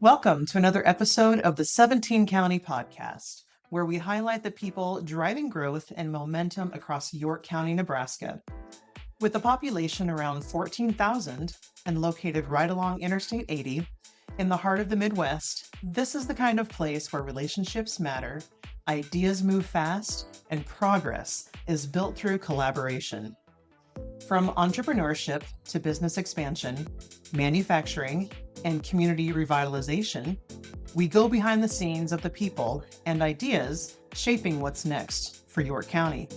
Welcome to another episode of the 17 County Podcast, where we highlight the people driving growth and momentum across York County, Nebraska. With a population around 14,000 and located right along Interstate 80 in the heart of the Midwest, this is the kind of place where relationships matter, ideas move fast, and progress is built through collaboration. From entrepreneurship to business expansion, manufacturing, and community revitalization, we go behind the scenes of the people and ideas shaping what's next for York County.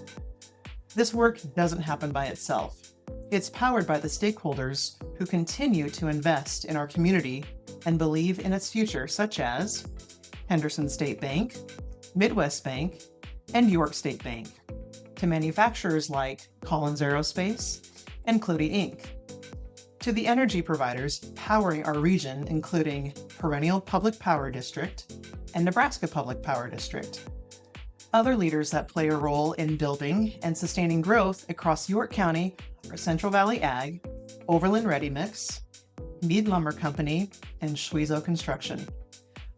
This work doesn't happen by itself. It's powered by the stakeholders who continue to invest in our community and believe in its future, such as Henderson State Bank, Midwest Bank, and York State Bank, to manufacturers like Collins Aerospace and Clody Inc., to the energy providers powering our region, including Perennial Public Power District and Nebraska Public Power District. Other leaders that play a role in building and sustaining growth across York County are Central Valley Ag, Overland Ready Mix, Mead Lumber Company, and Schwezo Construction.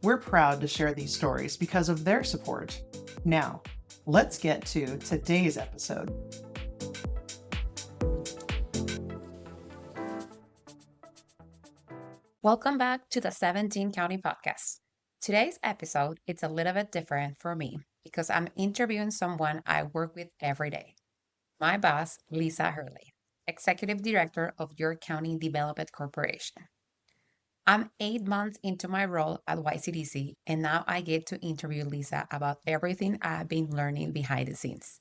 We're proud to share these stories because of their support. Now, let's get to today's episode. Welcome back to the 17 County Podcast. Today's episode is a little bit different for me because I'm interviewing someone I work with every day. My boss, Lisa Hurley, Executive Director of York County Development Corporation. I'm 8 months into my role at YCDC, and now I get to interview Lisa about everything I've been learning behind the scenes.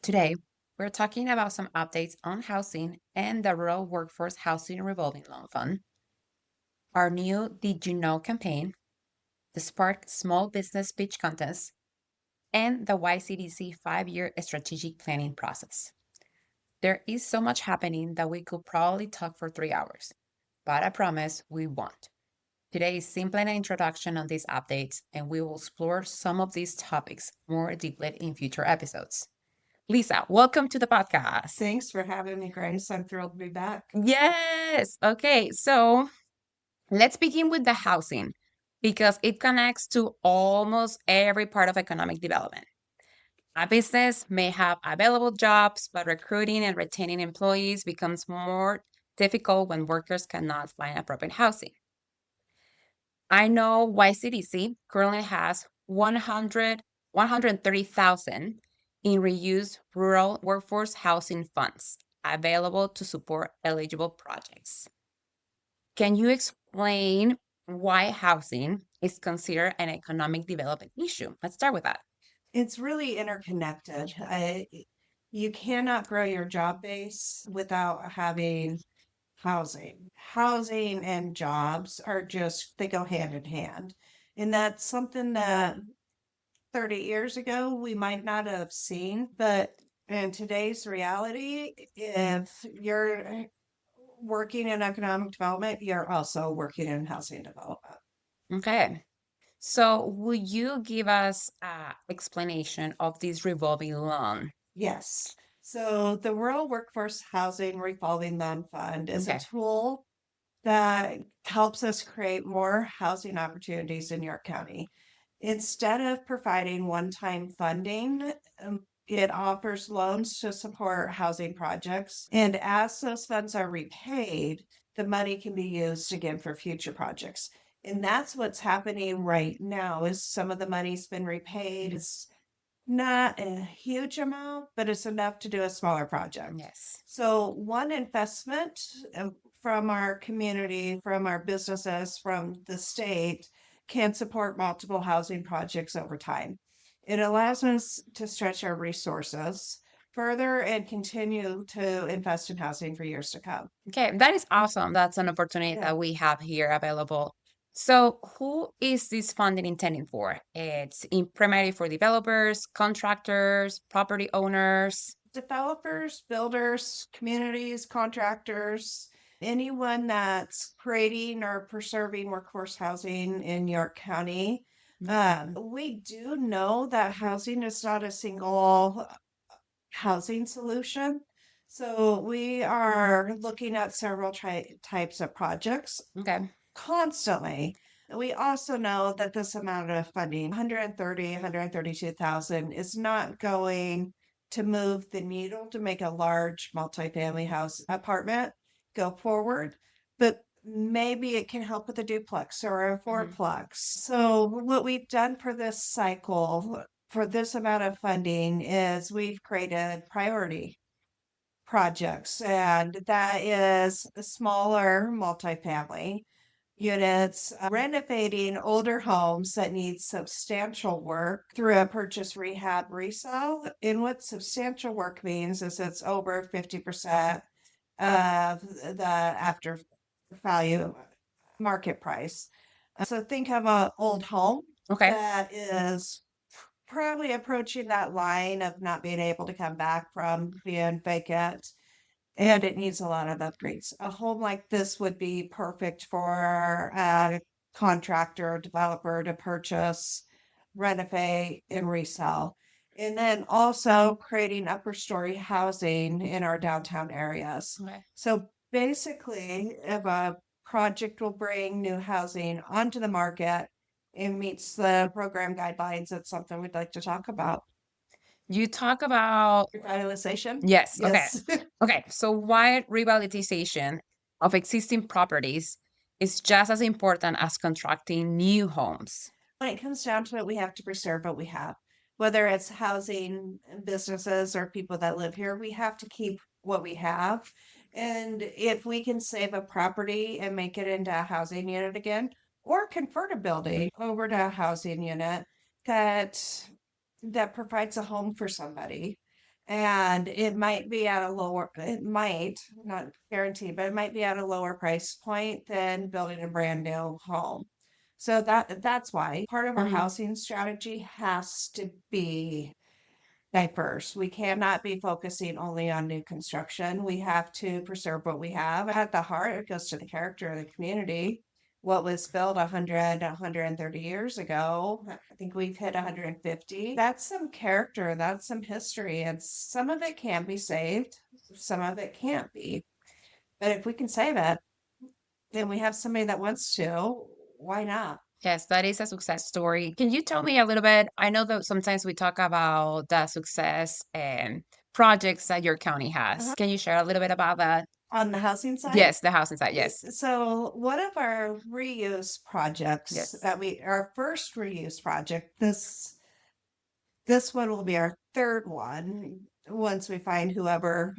Today, we're talking about some updates on housing and the Rural Workforce Housing Revolving Loan Fund, our new Did You Know campaign, the Spark Small Business Pitch Contest, and the YCDC 5-year strategic planning process. There is so much happening that we could probably talk for 3 hours, but I promise we won't. Today is simply an introduction on these updates, and we will explore some of these topics more deeply in future episodes. Lisa, welcome to the podcast. Thanks for having me, Grace. I'm thrilled to be back. Yes. Okay. So let's begin with the housing because it connects to almost every part of economic development. A business may have available jobs, but recruiting and retaining employees becomes more difficult when workers cannot find appropriate housing. I know YCDC currently has 130,000 in reused rural workforce housing funds available to support eligible projects. Can you explain why housing is considered an economic development issue? Let's start with that. It's really interconnected. You cannot grow your job base without having housing. Housing and jobs they go hand in hand. And that's something that 30 years ago we might not have seen. But in today's reality, if you're working in economic development, you're also working in housing development. Okay. So would you give us an explanation of this revolving loan? Yes. So the Rural Workforce Housing Revolving Loan Fund is Okay. a tool that helps us create more housing opportunities in York County. Instead of providing one-time funding, it offers loans to support housing projects. And as those funds are repaid, the money can be used again for future projects. And that's what's happening right now is some of the money's been repaid. It's not a huge amount, but it's enough to do a smaller project. Yes. So one investment from our community, from our businesses, from the state can support multiple housing projects over time. It allows us to stretch our resources further and continue to invest in housing for years to come. Okay, that is awesome. That's an opportunity that we have here available. So who is this funding intended for? It's primarily for developers, contractors, property owners. Developers, builders, communities, contractors, anyone that's creating or preserving workforce housing in York County. We do know that housing is not a single housing solution. So we are looking at several types of projects Okay. constantly. We also know that this amount of funding, 130, 132,000, is not going to move the needle to make a large multifamily house apartment go forward, but maybe it can help with a duplex or a fourplex. So what we've done for this cycle, for this amount of funding, is we've created priority projects, and that is a smaller multifamily units, renovating older homes that need substantial work through a purchase rehab resale. And what substantial work means is it's over 50% of the after value market price. So think of an old home Okay. that is probably approaching that line of not being able to come back from being vacant, and it needs a lot of upgrades. A home like this would be perfect for a contractor or developer to purchase, renovate, and resell. And then also creating upper story housing in our downtown areas. Okay. So basically, if a project will bring new housing onto the market and meets the program guidelines, that's something we'd like to talk about. You talk about Revitalization? yes. Okay. Yes. Okay. So why revitalization of existing properties is just as important as constructing new homes? When it comes down to it, we have to preserve what we have. Whether it's housing businesses or people that live here, we have to keep what we have. And if we can save a property and make it into a housing unit again, or convert a building over to a housing unit that provides a home for somebody. And it might be at a lower, it might, not guaranteed, but it might be at a lower price point than building a brand new home. So that's why part of our housing strategy has to be diverse. We cannot be focusing only on new construction. We have to preserve what we have. At the heart, it goes to the character of the community. What was built 100, 130 years ago, I think we've hit 150. That's some character, that's some history, and some of it can be saved, some of it can't be. But if we can save it, then we have somebody that wants to, why not? Yes, that is a success story. Can you tell me a little bit? I know that sometimes we talk about the success and projects that your county has. Can you share a little bit about that? On the housing side? Yes, the housing side. Yes. So one of our reuse projects Yes. that our first reuse project, this one will be our third one once we find whatever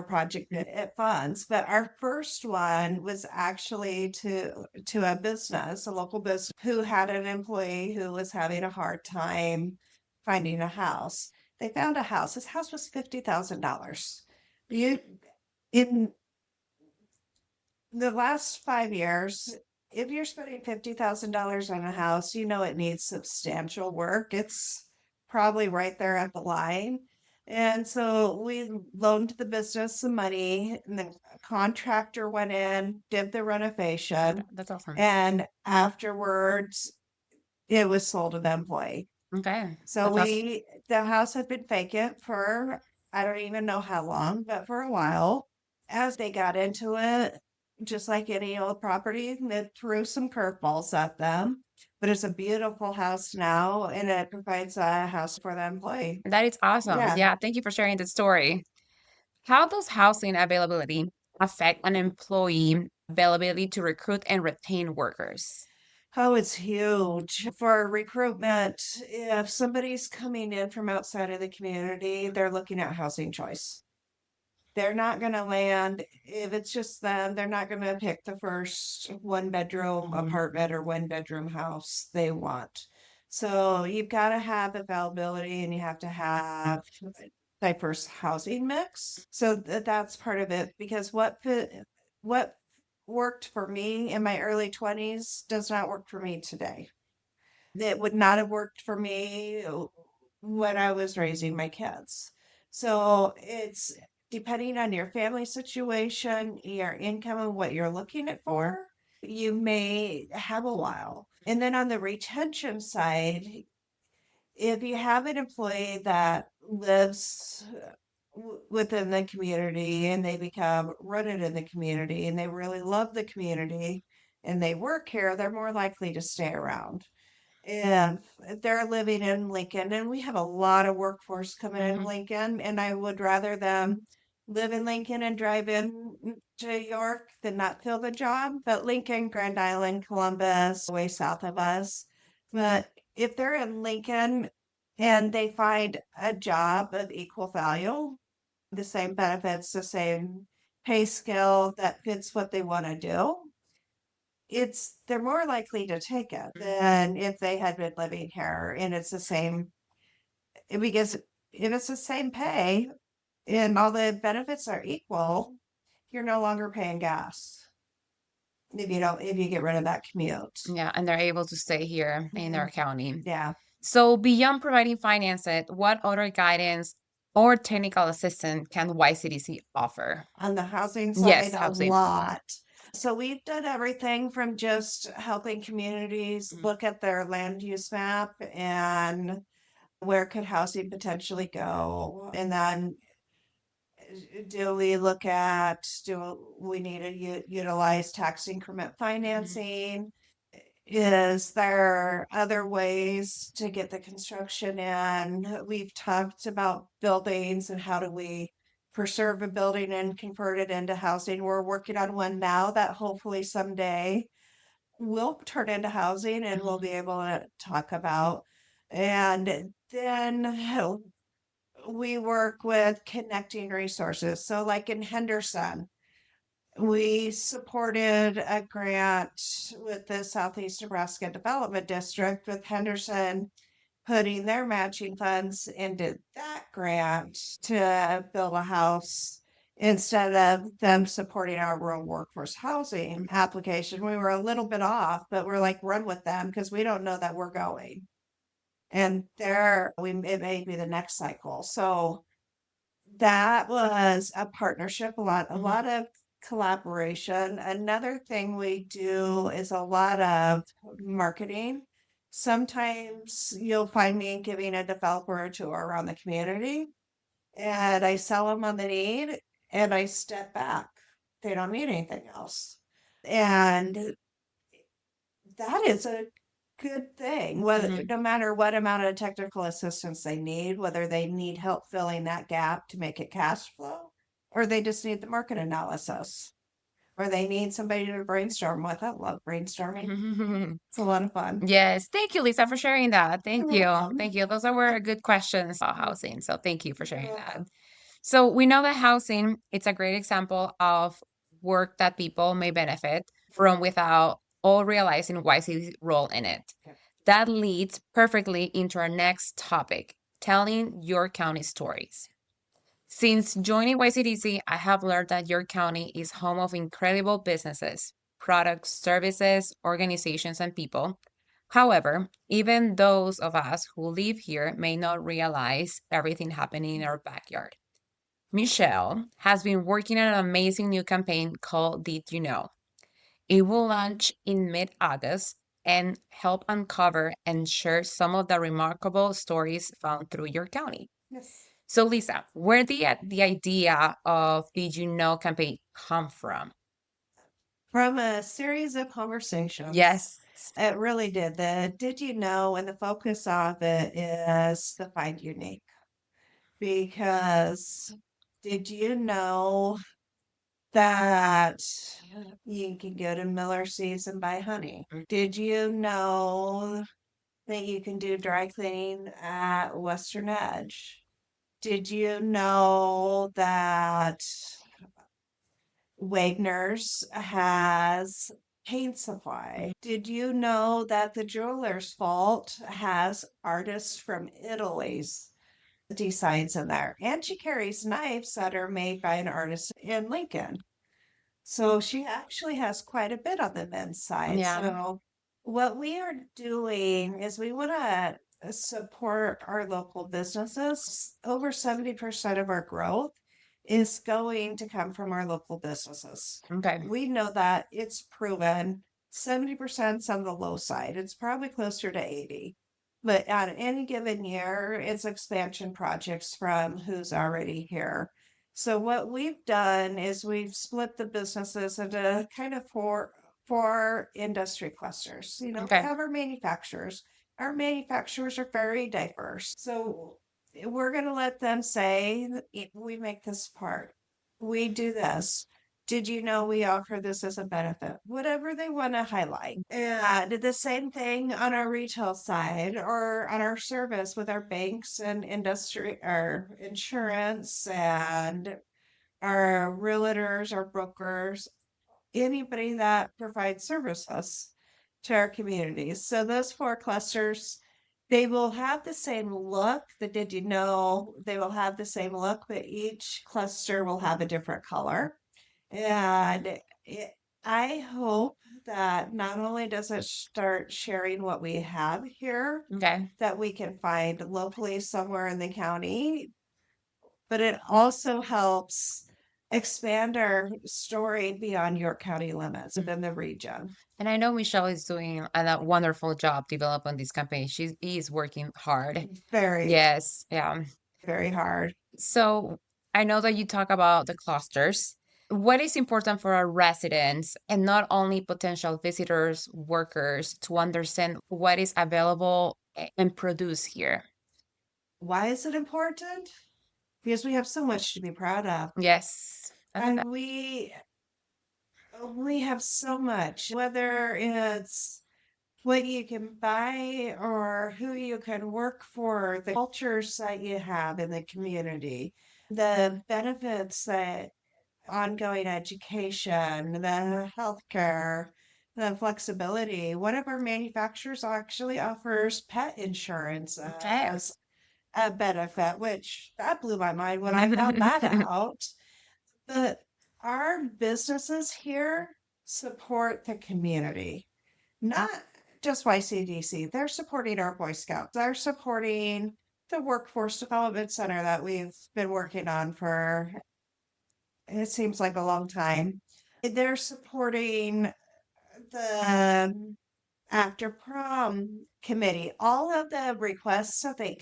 project it funds. But our first one was actually to a business, a local business, who had an employee who was having a hard time finding a house. They found a house. This house was $50,000. In the last 5 years, if you're spending $50,000 on a house, you know it needs substantial work. It's probably right there at the line. And so we loaned the business some money, and the contractor went in, did the renovation, That's awesome. and afterwards it was sold to the employee. Okay. So That's awesome. the house had been vacant for, I don't even know how long, but for a while. As they got into it, just like any old property, it threw some curveballs at them. But it's a beautiful house now, and it provides a house for the employee. That is awesome. Yeah. Yeah. Thank you for sharing the story. How does housing availability affect an employee availability to recruit and retain workers? Oh, it's huge for recruitment. If somebody's coming in from outside of the community, they're looking at housing choice. They're not going to land, if it's just them, they're not going to pick the first one bedroom apartment or one bedroom house they want. So you've got to have availability, and you have to have diverse housing mix. So that's part of it, because what worked for me in my early 20s does not work for me today. It would not have worked for me when I was raising my kids. So it's depending on your family situation, your income, and what you're looking at for, you may have a while. And then on the retention side, if you have an employee that lives within the community and they become rooted in the community and they really love the community, and they work here, they're more likely to stay around. If they're living in Lincoln, and we have a lot of workforce coming in Lincoln, and I would rather them live in Lincoln and drive in to York than not fill the job. But Lincoln, Grand Island, Columbus, way south of us. But if they're in Lincoln and they find a job of equal value, the same benefits, the same pay scale that fits what they want to do, they're more likely to take it than if they had been living here and it's the same, because if it's the same pay and all the benefits are equal, you're no longer paying gas if you get rid of that commute. Yeah, and they're able to stay here in their county. Yeah. So beyond providing finances, what other guidance or technical assistance can YCDC offer? On the housing Yes, side, a housing. lot. So we've done everything from just helping communities look at their land use map and where could housing potentially go. And then do we need to utilize tax increment financing? Is there other ways to get the construction in? We've talked about buildings and how do we preserve a building and convert it into housing. We're working on one now that hopefully someday will turn into housing and we'll be able to talk about. And then we work with connecting resources. So like in Henderson, we supported a grant with the Southeast Nebraska Development District with Henderson putting their matching funds into that grant to build a house instead of them supporting our rural workforce housing application. We were a little bit off, but we're like, run with them because we don't know that we're going. And it may be the next cycle. So that was a partnership, a lot of collaboration. Another thing we do is a lot of marketing. Sometimes you'll find me giving a developer a tour around the community and I sell them on the need and I step back. They don't need anything else. And that is a good thing, no matter what amount of technical assistance they need, whether they need help filling that gap to make it cash flow, or they just need the market analysis, or they need somebody to brainstorm with. I love brainstorming. It's a lot of fun. Yes. Thank you, Lisa, for sharing that. Thank You're you. welcome. Thank you. Those were good questions about housing. So thank you for sharing that. So we know that housing, it's a great example of work that people may benefit from without all realizing YC's role in it. That leads perfectly into our next topic, telling your county stories. Since joining YCDC, I have learned that your county is home of incredible businesses, products, services, organizations, and people. However, even those of us who live here may not realize everything happening in our backyard. Michelle has been working on an amazing new campaign called Did You Know? It will launch in mid-August and help uncover and share some of the remarkable stories found through your county. Yes. So, Lisa, where did the idea of Did You Know campaign come from? From a series of conversations. Yes. It really did. The Did You Know, and the focus of it is the Find Unique. Because did you know that you can go to Miller Seas and buy honey? Did you know that you can do dry cleaning at Western Edge? Did you know that Wagner's has paint supply? Did you know that the Jeweler's Vault has artists from Italy's designs in there? And she carries knives that are made by an artist in Lincoln. So she actually has quite a bit on the men's side. Yeah. So what we are doing is we want to support our local businesses. Over 70% of our growth is going to come from our local businesses. Okay. We know that it's proven 70% is on the low side. It's probably closer to 80. But at any given year, it's expansion projects from who's already here. So what we've done is we've split the businesses into kind of for industry clusters. You know, we Okay. have our manufacturers. Our manufacturers are very diverse. So we're going to let them say, we make this part, we do this. Did you know we offer this as a benefit? Whatever they want to highlight. And the same thing on our retail side or on our service with our banks and industry, our insurance and our realtors, our brokers, anybody that provides services to our communities. So those 4 clusters, they will have the same look. Did you know they will have the same look, but each cluster will have a different color. And I hope that not only does it start sharing what we have here Okay. that we can find locally somewhere in the county, but it also helps expand our story beyond York County limits within the region. And I know Michelle is doing a wonderful job developing this campaign. She is working hard. Very, Yes. Yeah. very hard. So I know that you talk about the clusters. What is important for our residents and not only potential visitors, workers to understand what is available and produced here? Why is it important? Because we have so much to be proud of. Yes. And we have so much, whether it's what you can buy or who you can work for, the cultures that you have in the community, the benefits that ongoing education, the healthcare, the flexibility. One of our manufacturers actually offers pet insurance Okay. as a benefit, which that blew my mind when I found that out. But our businesses here support the community, not just YCDC. They're supporting our Boy Scouts. They're supporting the Workforce Development Center that we've been working on for, it seems like a long time. They're supporting the after prom committee, all of the requests that they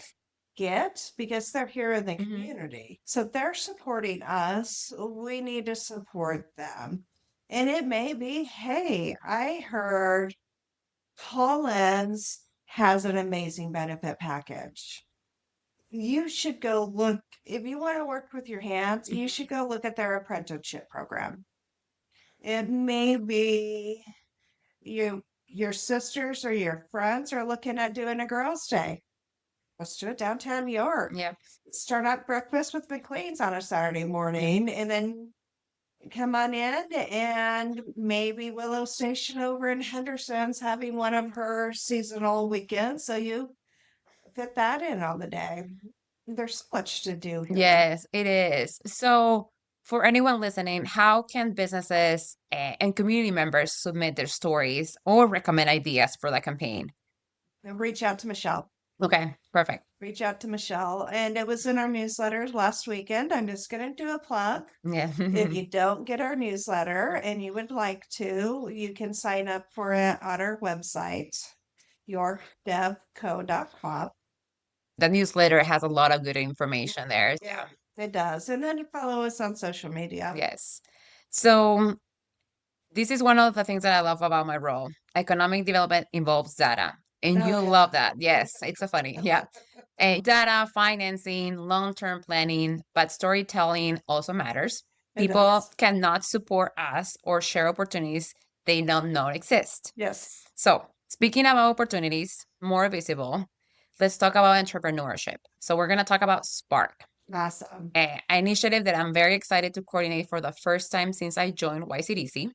get because they're here in the community. So they're supporting us. We need to support them. And it may be, hey, I heard Collins has an amazing benefit package. You should go look, if you want to work with your hands, you should go look at their apprenticeship program. It may be your sisters or your friends are looking at doing a girls' day. Let's do it downtown New York. Yeah. Start out breakfast with McLean's on a Saturday morning and then come on in, and maybe Willow Station over in Henderson's having one of her seasonal weekends. So you fit that in on the day. There's so much to do here. Yes, it is. So, for anyone listening, how can businesses and community members submit their stories or recommend ideas for the campaign? And reach out to Michelle. Okay, perfect. Reach out to Michelle. And it was in our newsletters last weekend. I'm just going to do a plug. Yeah. If you don't get our newsletter and you would like to, you can sign up for it on our website, yorkdevco.com. The newsletter has a lot of good information there. Yeah. It does. And then follow us on social media. Yes. So, this is one of the things that I love about my role. Economic development involves data. And you love that. Yes, it's so funny. Yeah. Data, financing, long-term planning, but storytelling also matters. People cannot support us or share opportunities they don't know exist. Yes. So, speaking about opportunities, more visible, let's talk about entrepreneurship. So, we're going to talk about Spark. Awesome. An initiative that I'm very excited to coordinate for the first time since I joined YCDC.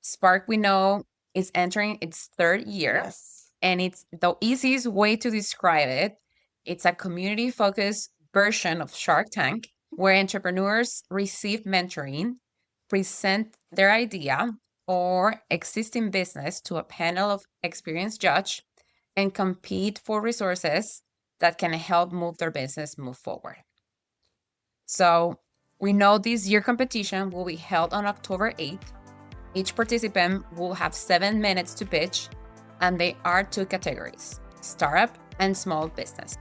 Spark, we know, is entering its 3rd year. Yes. And it's the easiest way to describe it. It's a community-focused version of Shark Tank where entrepreneurs receive mentoring, present their idea or existing business to a panel of experienced judges, and compete for resources that can help move their business move forward. So we know this year competition will be held on October 8th. Each participant will have 7 minutes to pitch, and they are 2 categories, startup and small business.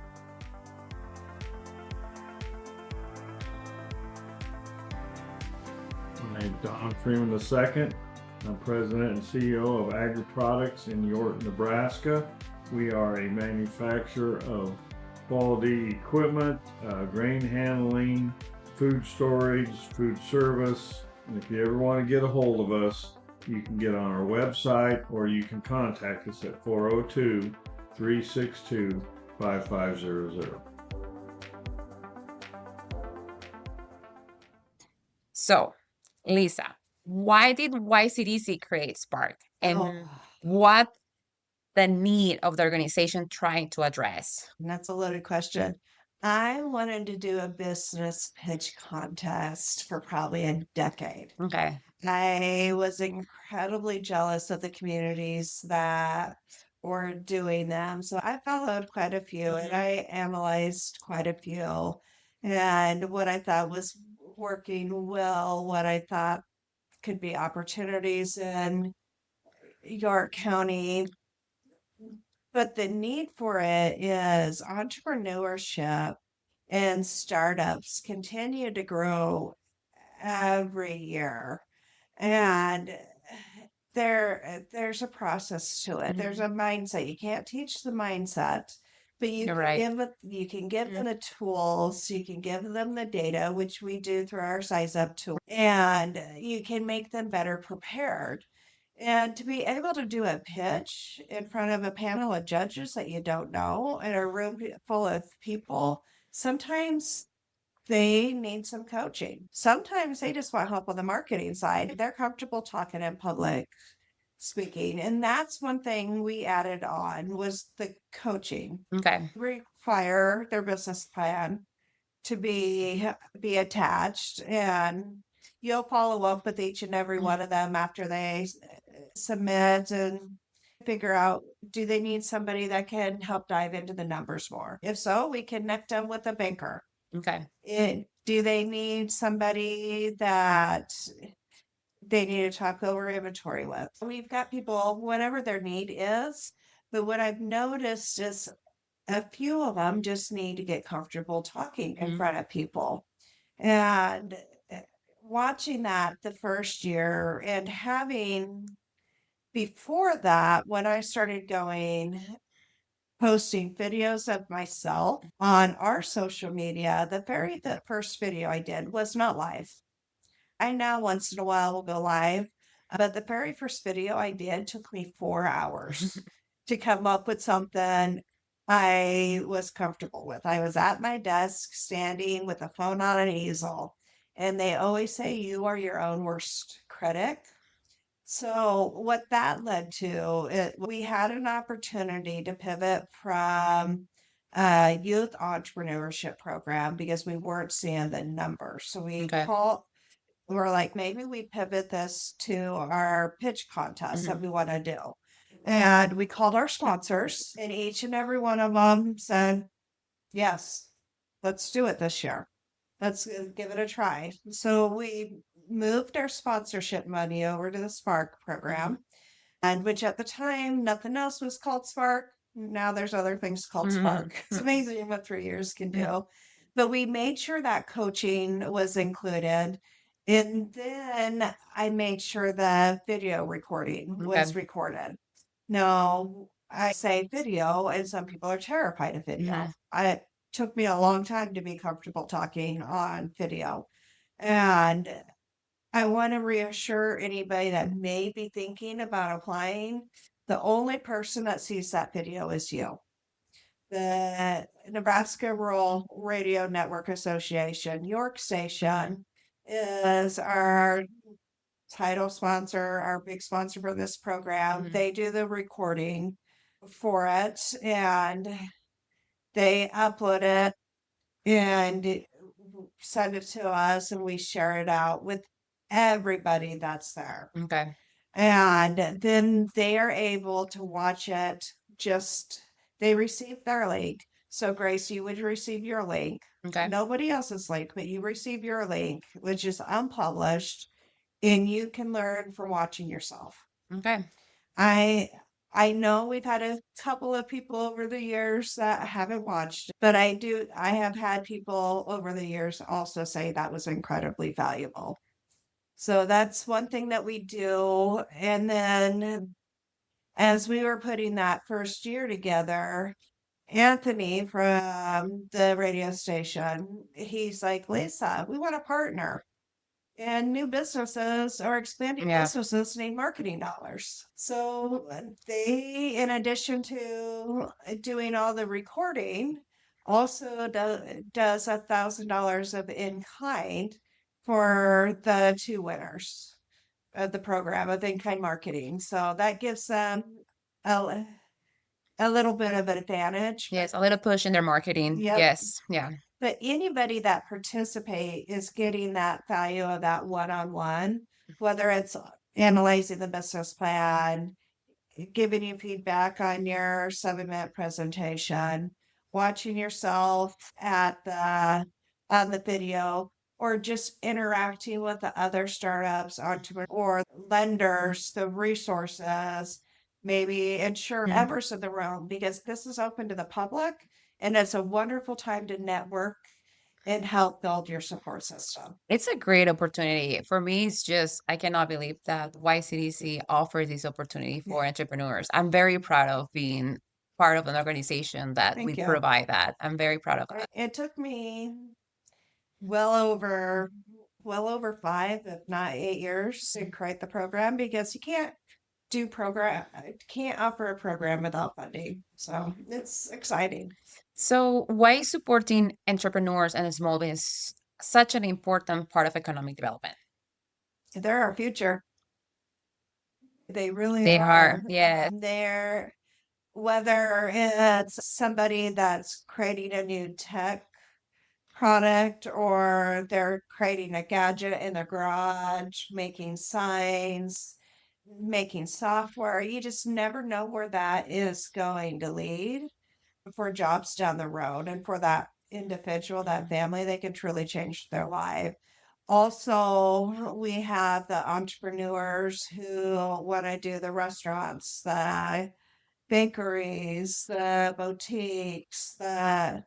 My name is Don Freeman II. I'm President and CEO of Agri Products in York, Nebraska. We are a manufacturer of quality equipment, grain handling, food storage, food service. And if you ever want to get a hold of us, you can get on our website or you can contact us at 402-362-5500. So, Lisa, why did YCDC create Spark? And Oh, what the need of the organization trying to address? that's a loaded question. I wanted to do a business pitch contest for probably a decade. Okay. I was incredibly jealous of the communities that were doing them. So I followed quite a few and I analyzed quite a few. And what I thought was working well, what I thought could be opportunities in York County. But the need for it is entrepreneurship and startups continue to grow every year. And there's a process to it. There's a mindset. You can't teach the mindset, but You're right. you can give them the tools, you can give them the data, which we do through our Size Up tool, and you can make them better prepared. And to be able to do a pitch in front of a panel of judges that you don't know in a room full of people, sometimes they need some coaching. Sometimes they just want help on the marketing side. They're comfortable talking in public speaking. And that's one thing we added on was the coaching. Okay. Require their business plan to be attached, and you'll follow up with each and every one of them after they submit and figure out, do they need somebody that can help dive into the numbers more? If so, we connect them with a banker. Okay. Do they need somebody that they need to talk over inventory with? We've got people, whatever their need is. But what I've noticed is a few of them just need to get comfortable talking in front of people. And watching that the first year and having before that, when I started posting videos of myself on our social media, the first video I did was not live. I now once in a while will go live, but the very first video I did took me 4 hours to come up with something I was comfortable with. I was at my desk standing with a phone on an easel, and they always say you are your own worst critic. So what that led to, we had an opportunity to pivot from a youth entrepreneurship program because we weren't seeing the numbers. So we're like, maybe we pivot this to our pitch contest that we want to do. And we called our sponsors, and each and every one of them said, yes, let's do it this year. Let's give it a try. So we moved our sponsorship money over to the Spark program, and which at the time, nothing else was called Spark. Now there's other things called Spark. It's amazing what 3 years can do. But we made sure that coaching was included. And then I made sure the video recording was recorded. Now, I say video, and some people are terrified of video. It took me a long time to be comfortable talking on video. And I want to reassure anybody that may be thinking about applying, the only person that sees that video is you. The Nebraska Rural Radio Network Association, York Station, is our title sponsor, our big sponsor for this program. They do the recording for it and they upload it and send it to us, and we share it out with everybody that's there. Okay. And then they are able to watch it. They receive their link. So Grace, you would receive your link. Okay. Nobody else's link, but you receive your link, which is unpublished, and you can learn from watching yourself. Okay. I know we've had a couple of people over the years that haven't watched, but I have had people over the years also say that was incredibly valuable. So that's one thing that we do. And then as we were putting that first year together, Anthony from the radio station, he's like, Lisa, we want a partner. And new businesses or expanding Yeah. businesses need marketing dollars. So they, in addition to doing all the recording, also does $1,000 of in kind for the two winners of the program of in kind marketing. So that gives them a, a little bit of an advantage. Yes, a little push in their marketing. Yep. Yes. Yeah. But anybody that participate is getting that value of that one-on-one, whether it's analyzing the business plan, giving you feedback on your 7-minute presentation, watching yourself at the on the video, or just interacting with the other startups, entrepreneurs, or lenders, the resources, maybe members of the room, because this is open to the public and it's a wonderful time to network and help build your support system. It's a great opportunity. For me, it's just, I cannot believe that YCDC offers this opportunity for entrepreneurs. I'm very proud of being part of an organization that Thank we you. provide that. I'm very proud of that. It took me well over 5, if not 8 years to create the program, because you can't offer a program without funding. So it's exciting. So why is supporting entrepreneurs and small business such an important part of economic development? They're our future. They really They are. are, yes. They're, whether it's somebody that's creating a new tech product or they're creating a gadget in their garage, making signs, making software. You just never know where that is going to lead for jobs down the road. And for that individual, that family, they can truly change their life. Also, we have the entrepreneurs who want to do the restaurants, the bakeries, the boutiques, the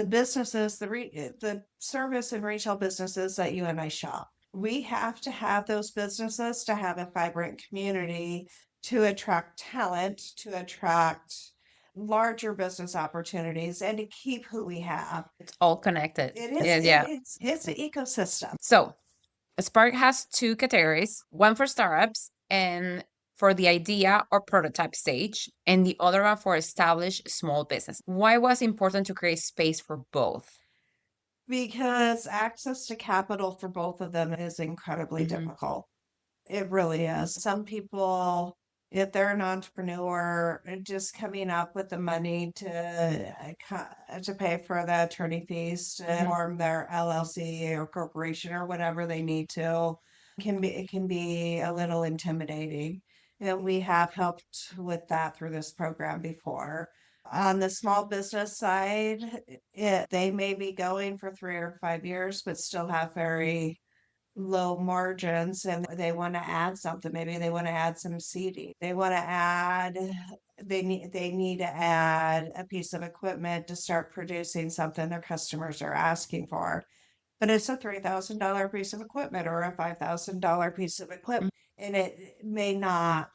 businesses, the service and retail businesses that you and I shop. We have to have those businesses to have a vibrant community, to attract talent, to attract larger business opportunities, and to keep who we have. It's all connected. It is. Yes, yeah. It's an ecosystem. So Spark has two categories, one for startups and for the idea or prototype stage, and the other one for established small business. Why was it important to create space for both? Because access to capital for both of them is incredibly difficult. It really is. Some people, if they're an entrepreneur, just coming up with the money to pay for the attorney fees to form their LLC or corporation or whatever they need to, it can be a little intimidating. And we have helped with that through this program before. On the small business side, they may be going for 3 or 5 years, but still have very low margins, and they want to add something. Maybe they want to add some seeding. They want to add, they need to add a piece of equipment to start producing something their customers are asking for. But it's a $3,000 piece of equipment or a $5,000 piece of equipment, and it may not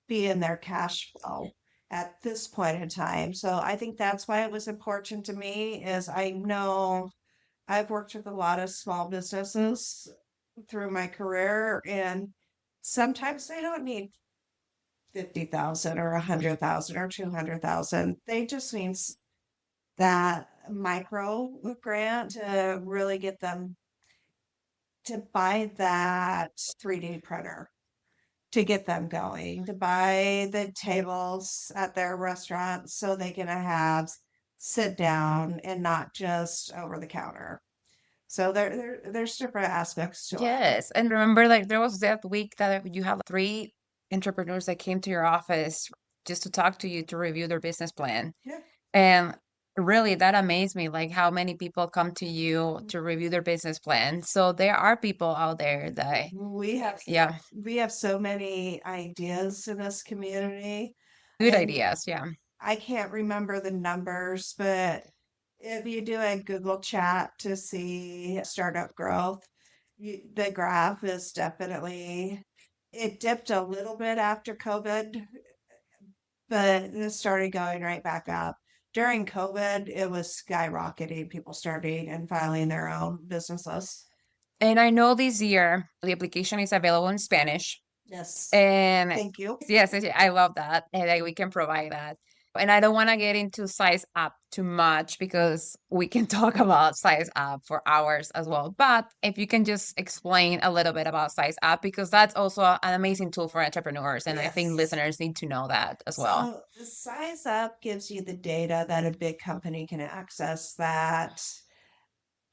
be in their cash flow at this point in time. So I think that's why it was important to me, is I know I've worked with a lot of small businesses through my career, and sometimes they don't need 50,000 or 100,000 or 200,000. They just need that micro grant to really get them to buy that 3D printer, to get them going, to buy the tables at their restaurant so they can have sit down and not just over the counter. So there's different aspects to it. Yes. And remember, like, there was that week that you had 3 entrepreneurs that came to your office just to talk to you to review their business plan. Yeah. And really, that amazed me, like how many people come to you to review their business plan. So there are people out there that We have so many ideas in this community. good And ideas. Yeah. I can't remember the numbers, but if you do a Google chat to see startup growth, The graph is definitely, it dipped a little bit after COVID, but it started going right back up. During COVID, it was skyrocketing, people starting and filing their own businesses. And I know this year the application is available in Spanish. Yes. And Thank you. yes, I love that. And like, we can provide that. And I don't want to get into size up too much because we can talk about size up for hours as well. But if you can just explain a little bit about size up, because that's also an amazing tool for entrepreneurs. And I think Yes. listeners need to know that as well. So the size up gives you the data that a big company can access that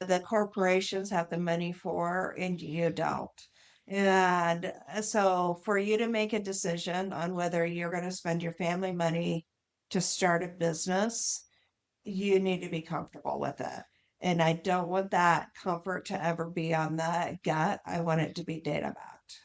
the corporations have the money for and you don't. And so for you to make a decision on whether you're going to spend your family money to start a business, you need to be comfortable with it. And I don't want that comfort to ever be on the gut. I want it to be data backed.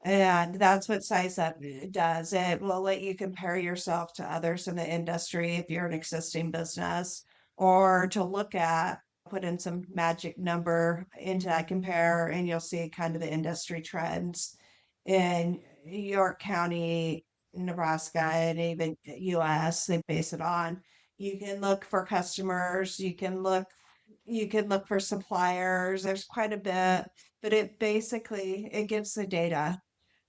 And that's what Size Up does. It will let you compare yourself to others in the industry if you're an existing business, or to look at, put in some magic number into that compare, and you'll see kind of the industry trends in York County, Nebraska, and even US. They base it on. You can look for customers, you can look for suppliers. There's quite a bit, but it gives the data.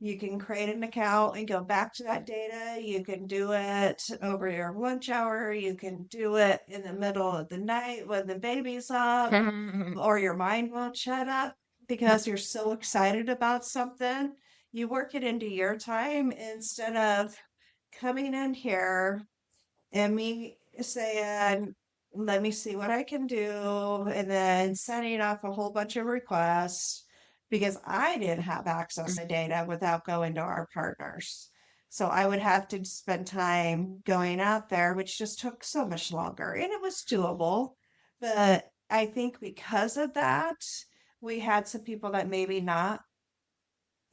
You can create an account and go back to that data. You can do it over your lunch hour. You can do it in the middle of the night when the baby's up, or your mind won't shut up because you're so excited about something. You work it into your time instead of coming in here and me saying, let me see what I can do, and then sending off a whole bunch of requests because I didn't have access to data without going to our partners. So I would have to spend time going out there, which just took so much longer, and it was doable. But I think because of that, we had some people that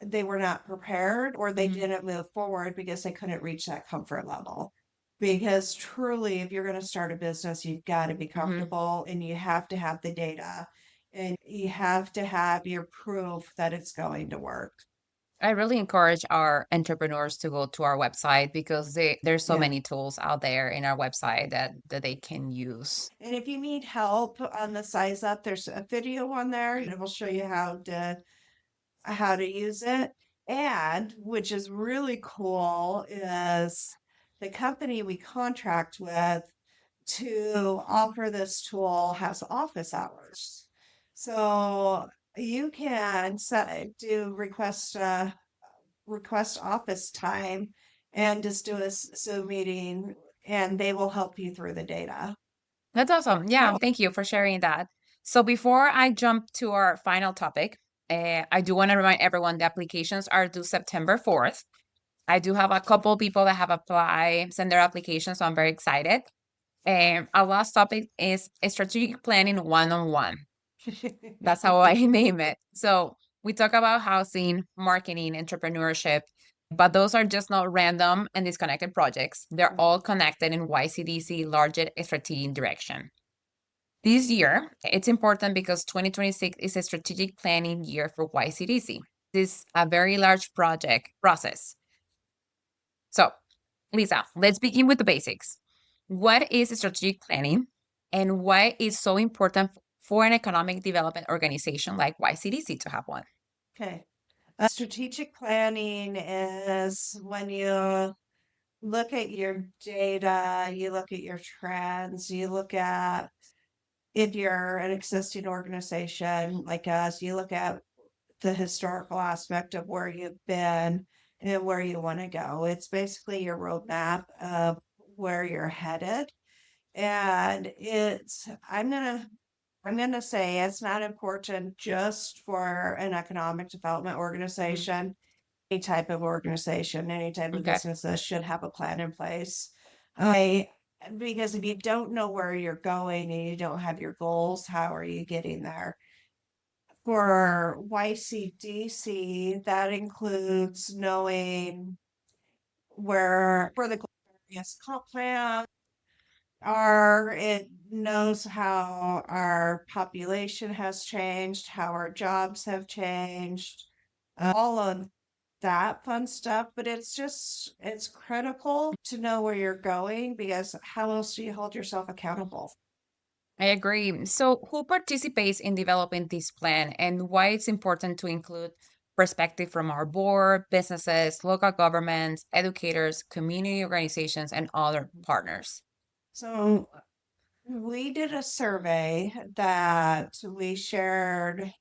they were not prepared, or they didn't move forward because they couldn't reach that comfort level. Because truly, if you're going to start a business, you've got to be comfortable and you have to have the data and you have to have your proof that it's going to work. I really encourage our entrepreneurs to go to our website because there's so Yeah. many tools out there in our website that they can use. And if you need help on the Size Up, there's a video on there and it will show you how to use it. And which is really cool is the company we contract with to offer this tool has office hours. So you can do request office time and just do a Zoom meeting and they will help you through the data. That's awesome. Yeah, thank you for sharing that. So before I jump to our final topic, I do want to remind everyone the applications are due September 4th. I do have a couple people that have applied, send their applications, so I'm very excited. And our last topic is strategic planning one-on-one. That's how I name it. So we talk about housing, marketing, entrepreneurship, but those are just not random and disconnected projects. They're all connected in YCDC larger strategic direction. This year, it's important because 2026 is a strategic planning year for YCDC. This is a very large project process. So, Lisa, let's begin with the basics. What is strategic planning and why is so important for an economic development organization like YCDC to have one? Okay. Strategic planning is when you look at your data, you look at your trends, you look at if you're an existing organization like us, you look at the historical aspect of where you've been and where you want to go. It's basically your roadmap of where you're headed. And I'm gonna say it's not important just for an economic development organization. Any type of organization, any type of Okay. businesses should have a plan in place. Because if you don't know where you're going and you don't have your goals, how are you getting there? For YCDC, that includes knowing where the goal is, comp plan, It knows how our population has changed, how our jobs have changed, all of that fun stuff. But it's critical to know where you're going, because how else do you hold yourself accountable? I agree. So, who participates in developing this plan and why it's important to include perspective from our board, businesses, local governments, educators, community organizations, and other partners? So we did a survey that we shared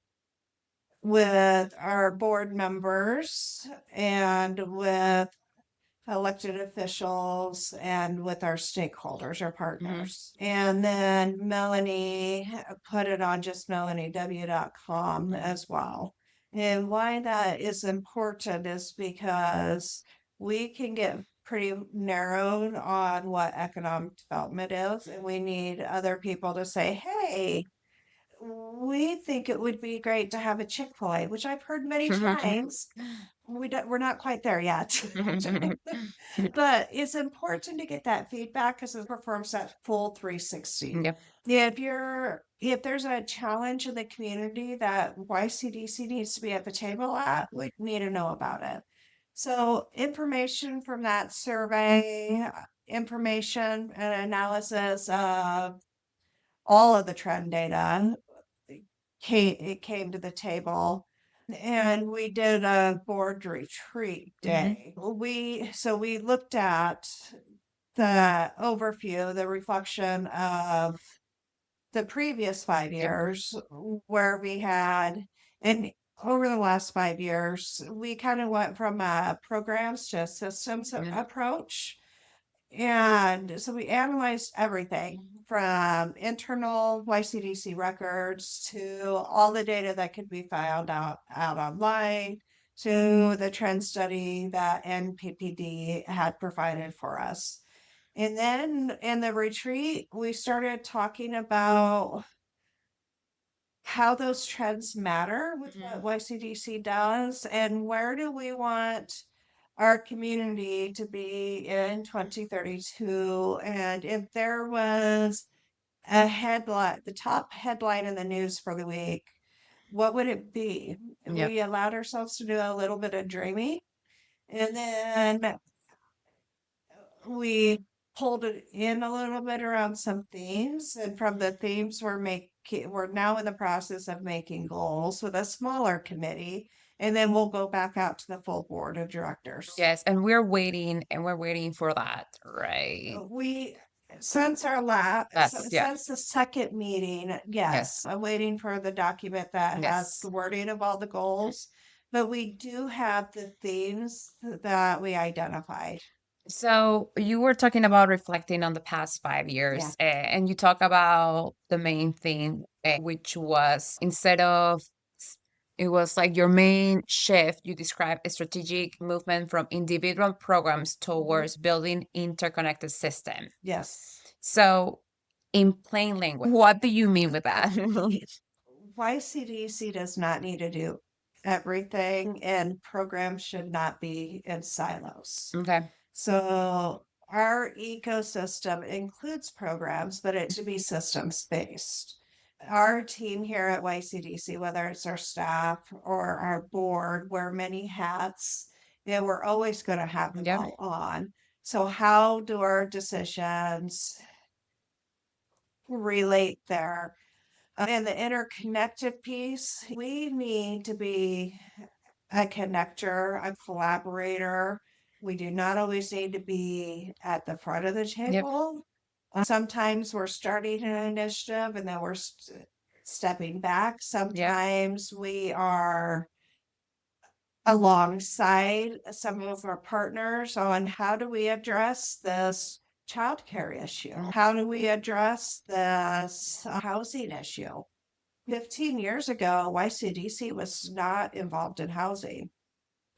with our board members and with elected officials and with our stakeholders, our partners. And then Melanie put it on just melaniew.com as well. And why that is important is because we can get pretty narrowed on what economic development is, and we need other people to say, hey, we think it would be great to have a Chick-fil-A, which I've heard many times. We're not quite there yet. But it's important to get that feedback because it performs that full 360. Yep. If there's a challenge in the community that YCDC needs to be at the table at, we need to know about it. So information from that survey, information and analysis of all of the trend data came to the table. And we did a board retreat day. We looked at the overview, the reflection of the previous 5 years, where we had, and over the last 5 years, we kind of went from a programs to a systems approach. And so we analyzed everything from internal YCDC records to all the data that could be found out online to the trend study that NPPD had provided for us. And then in the retreat, we started talking about how those trends matter with what YCDC does and where do we want our community to be in 2032. And if there was a headline, the top headline in the news for the week, what would it be? Yep. We allowed ourselves to do a little bit of dreaming. And then we pulled it in a little bit around some themes. And from the themes, we're now in the process of making goals with a smaller committee. And then we'll go back out to the full board of directors. Yes, and we're waiting for that, right? Since the second meeting, yes, I'm waiting for the document that has the wording of all the goals, but we do have the themes that we identified. So you were talking about reflecting on the past 5 years, and you talk about the main thing, which was it was like your main shift. You described a strategic movement from individual programs towards building interconnected system. Yes. So in plain language, what do you mean with that? YCDC does not need to do everything, and programs should not be in silos. Okay. So our ecosystem includes programs, but it should be systems based. Our team here at YCDC, whether it's our staff or our board, wear many hats, we're always going to have them all on. So how do our decisions relate there? And the interconnected piece, we need to be a connector, a collaborator. We do not always need to be at the front of the table. Sometimes we're starting an initiative and then we're stepping back. Sometimes we are alongside some of our partners on how do we address this childcare issue? How do we address this housing issue? 15 years ago, YCDC was not involved in housing.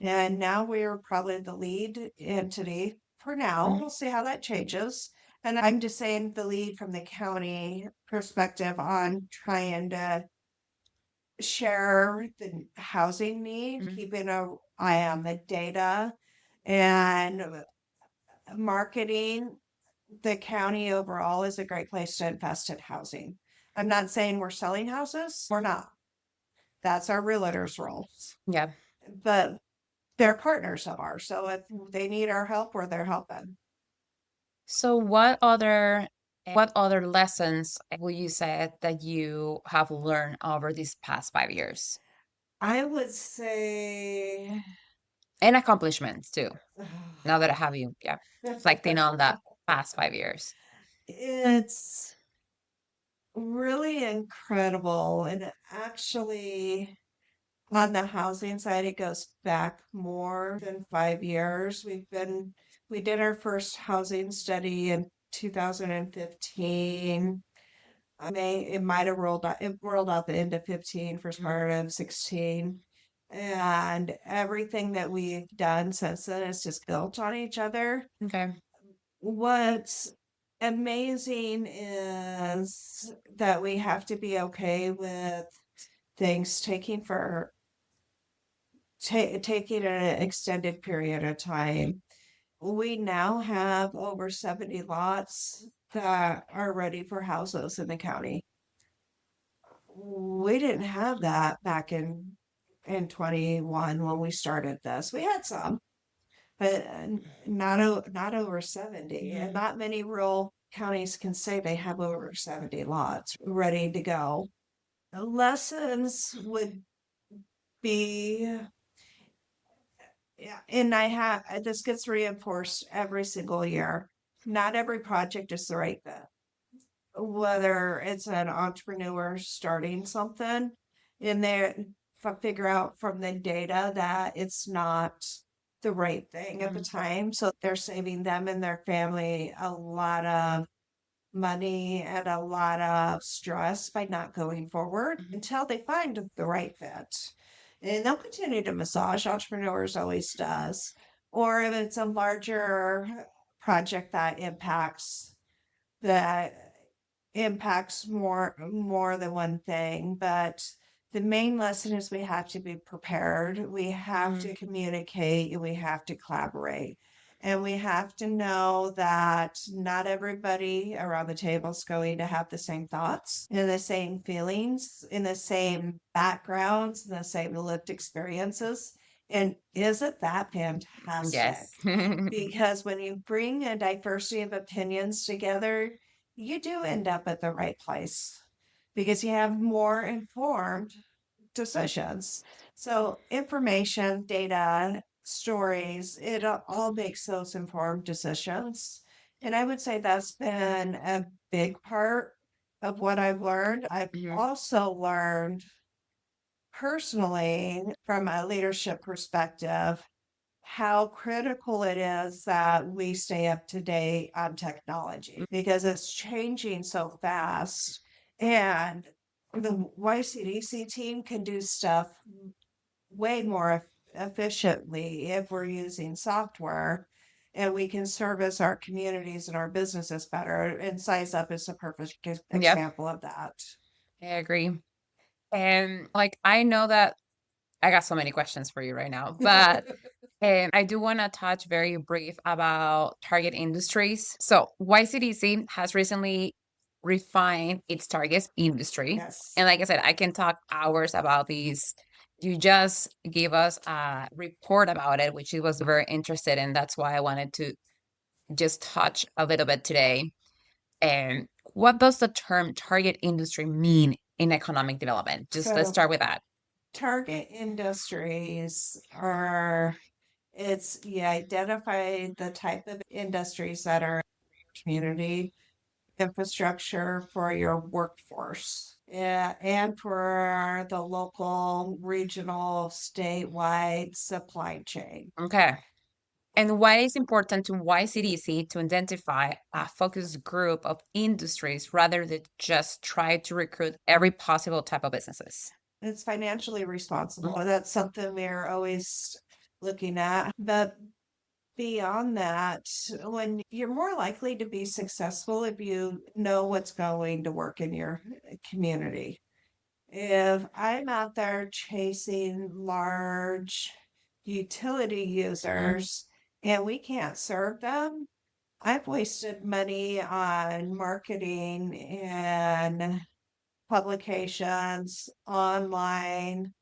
And now we're probably the lead entity for now. We'll see how that changes. And I'm just saying the lead from the county perspective on trying to share the housing need, keeping an eye on the data and marketing the county overall is a great place to invest in housing. I'm not saying we're selling houses. We're not. That's our realtor's role. Yeah. But they're partners of ours. So if they need our help, we're there helping. So what other lessons will you say that you have learned over these past 5 years? I would say And accomplishments too. Now that I have you, yeah, reflecting on that past 5 years. it's really incredible. And actually, on the housing side, it goes back more than 5 years. We did our first housing study in 2015. It might have rolled out the end of 15, first part of 16. And everything that we've done since then is just built on each other. Okay. What's amazing is that we have to be okay with things taking an extended period of time. We now have over 70 lots that are ready for houses in the county. We didn't have that back in 21 when we started this. We had some, but not over 70. And not many rural counties can say they have over 70 lots ready to go. The lessons would be, yeah, and this gets reinforced every single year. Not every project is the right fit. Whether it's an entrepreneur starting something and figure out from the data that it's not the right thing at the time. So they're saving them and their family a lot of money and a lot of stress by not going forward until they find the right fit. And they'll continue to massage, entrepreneurs always does. Or if it's a larger project that impacts more than one thing, but the main lesson is we have to be prepared. We have to communicate and we have to collaborate. And we have to know that not everybody around the table is going to have the same thoughts and the same feelings, in the same backgrounds, and the same lived experiences. And isn't that fantastic? Yes. Because when you bring a diversity of opinions together, you do end up at the right place because you have more informed decisions. So information, data, stories, it all makes those informed decisions. And I would say that's been a big part of what I've learned. I've also learned personally from a leadership perspective how critical it is that we stay up to date on technology because it's changing so fast. And the YCDC team can do stuff way more efficiently if we're using software and we can service our communities and our businesses better. And Size Up is a perfect example of that. I agree. And like, I know that I got so many questions for you right now, but I do want to touch very brief about target industries. So YCDC has recently refined its target industry. Yes. And like I said, I can talk hours about these. You just gave us a report about it, which I was very interested in. That's why I wanted to just touch a little bit today. And what does the term target industry mean in economic development? Let's So- start with that. Target industries you identify the type of industries that are community infrastructure for your workforce. Yeah, and for the local, regional, statewide supply chain. Okay. And why is important to YCDC to identify a focused group of industries rather than just try to recruit every possible type of businesses? It's financially responsible. That's something we're always looking at. But beyond that, when you're more likely to be successful if you know what's going to work in your community. If I'm out there chasing large utility users and we can't serve them, I've wasted money on marketing and publications online,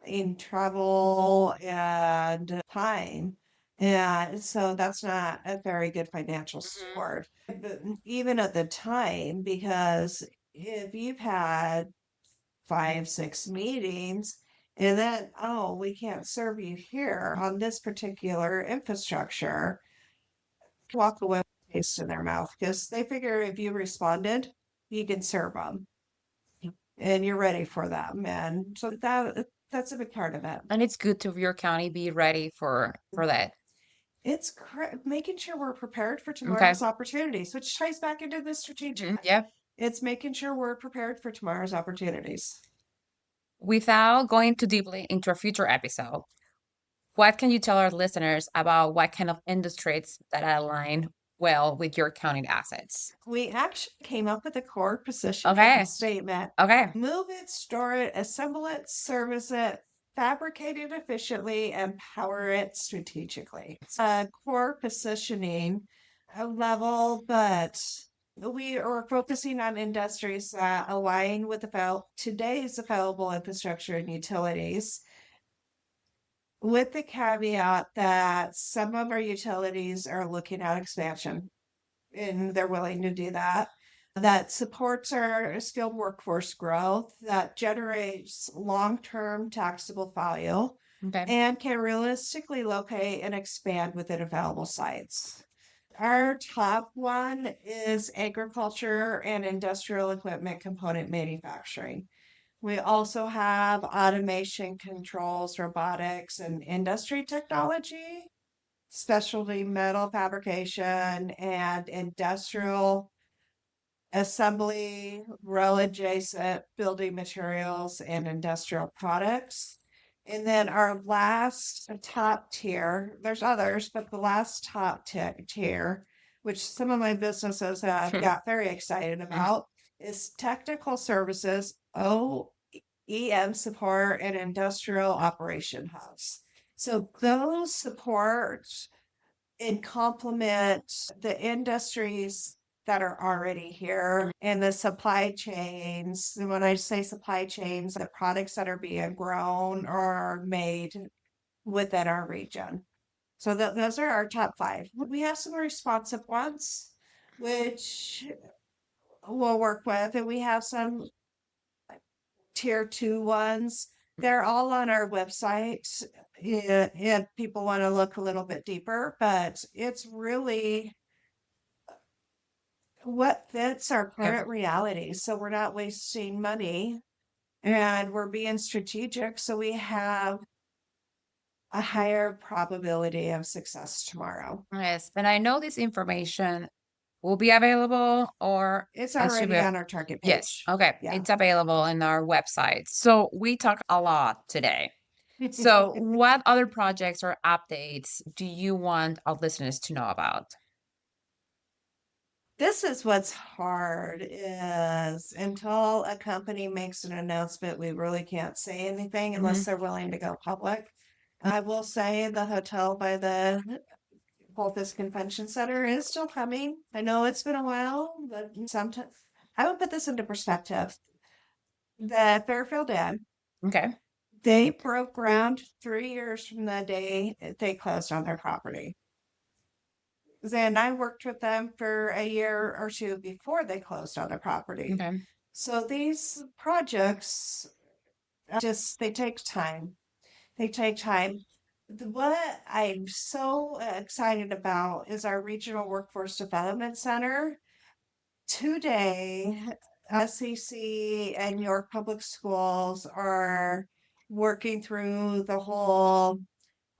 in travel and time. And so that's not a very good financial Mhm. sport. But even at the time, because if you've had 5, 6 meetings, and then, oh, we can't serve you here on this particular infrastructure, walk away with a taste in their mouth because they figure if you responded, you can serve them and you're ready for them. And so that's a big part of it. And it's good to your county be ready for that. It's making sure we're prepared for Okay. tomorrow's opportunities, which ties back into the strategic. Yeah. It's making sure we're prepared for tomorrow's opportunities. Without going too deeply into a future episode, what can you tell our listeners about what kind of industries that align well with your county assets? We actually came up with a core position Okay. statement. Okay. Move it, store it, assemble it, service it, fabricate it efficiently, and power it strategically. It's a core positioning level, but we are focusing on industries that align with today's available infrastructure and utilities, with the caveat that some of our utilities are looking at expansion and they're willing to do that. That supports our skilled workforce growth, that generates long-term taxable value, Okay. and can realistically locate and expand within available sites. Our top one is agriculture and industrial equipment component manufacturing. We also have automation controls, robotics, and industry technology, specialty metal fabrication, and industrial assembly, row adjacent building materials, and industrial products. And then our last top tier, there's others, but the last top tier, which some of my businesses have got very excited about, is technical services, OEM support, and industrial operation hubs. So those supports and complement the industries that are already here and the supply chains. And when I say supply chains, the products that are being grown or made within our region. So those are our top 5. We have some responsive ones, which we'll work with, and we have some tier 2 ones. They're all on our website. Yeah, if people want to look a little bit deeper, but it's really what fits our current reality. So we're not wasting money and we're being strategic. So we have a higher probability of success tomorrow. Yes. And I know this information will be available or It's I should already be. on our target Yes. page. Okay. Yeah. It's available in our website. So we talk a lot today. So what other projects or updates do you want our listeners to know about? This is what's hard is until a company makes an announcement, we really can't say anything unless they're willing to go public. I will say the hotel by the Pulpus Convention Center is still coming. I know it's been a while, but sometimes I would put this into perspective. The Fairfield Inn, Okay. they broke ground 3 years from the day they closed on their property. Then I worked with them for a year or two before they closed on their property. Okay. So these projects they take time. They take time. What I'm so excited about is our Regional Workforce Development Center. Today, SCC and York Public Schools are working through the whole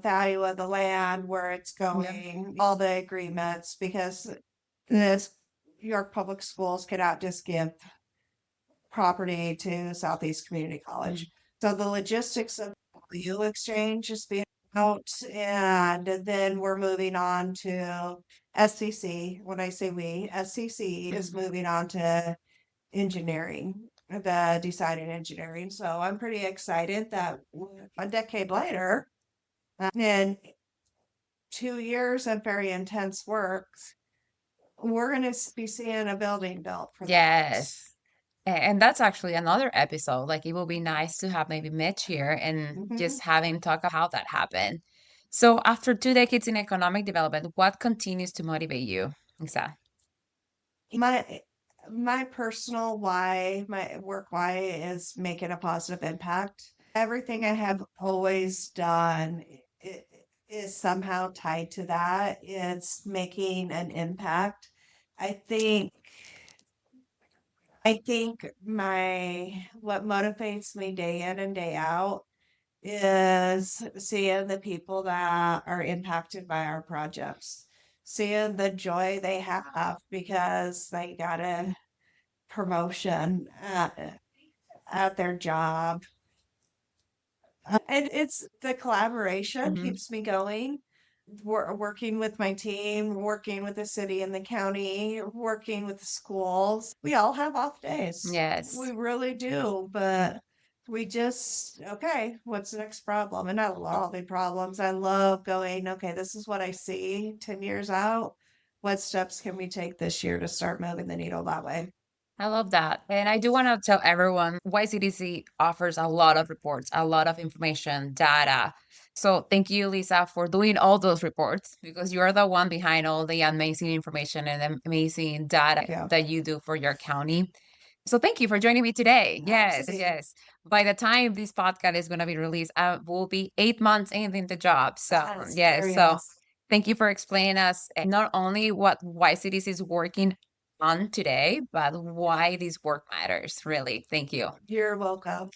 value of the land, where it's going, all the agreements, because this York Public Schools cannot just give property to Southeast Community College. So the logistics of value exchange is being out, and then we're moving on to SCC. When I say we, SCC is moving on to engineering, the design and engineering. So I'm pretty excited that a decade later, in 2 years of very intense work, we're going to be seeing a building built for that. Yes. And that's actually another episode. Like, it will be nice to have maybe Mitch here and just have him talk about how that happened. So after 2 decades in economic development, what continues to motivate you, Lisa? My personal why, my work why is making a positive impact. Everything I have always done is somehow tied to that. It's making an impact. I think what motivates me day in and day out is seeing the people that are impacted by our projects, seeing the joy they have because they got a promotion at their job. And it's the collaboration keeps me going. Working with my team, working with the city and the county, working with the schools. We all have off days. Yes. We really do, but we just, okay, what's the next problem? And I love the problems. I love going, okay, this is what I see 10 years out. What steps can we take this year to start moving the needle that way? I love that. And I do want to tell everyone, YCDC offers a lot of reports, a lot of information, data. So thank you, Lisa, for doing all those reports, because you are the one behind all the amazing information and amazing data that you do for your county. So thank you for joining me today. Absolutely. Yes. By the time this podcast is going to be released, I will be 8 months in the job. So yes. So thank you for explaining us not only what YCDC is working on today, but why this work matters. Really. Thank you. You're welcome.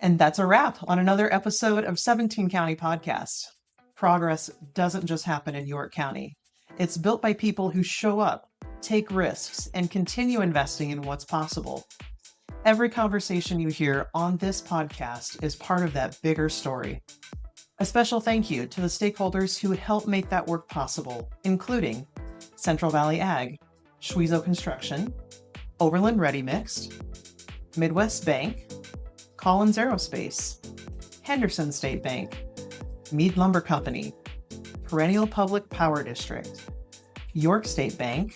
And that's a wrap on another episode of 17 County Podcast. Progress doesn't just happen in York County. It's built by people who show up, take risks, and continue investing in what's possible. Every conversation you hear on this podcast is part of that bigger story. A special thank you to the stakeholders who help make that work possible, including Central Valley Ag, Schwezo Construction, Overland Ready Mixed, Midwest Bank, Collins Aerospace, Henderson State Bank, Meade Lumber Company, Perennial Public Power District, York State Bank,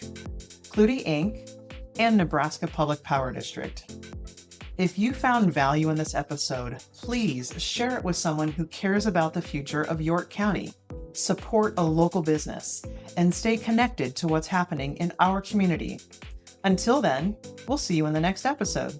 Clutie Inc., and Nebraska Public Power District. If you found value in this episode, please share it with someone who cares about the future of York County. Support a local business and stay connected to what's happening in our community. Until then, we'll see you in the next episode.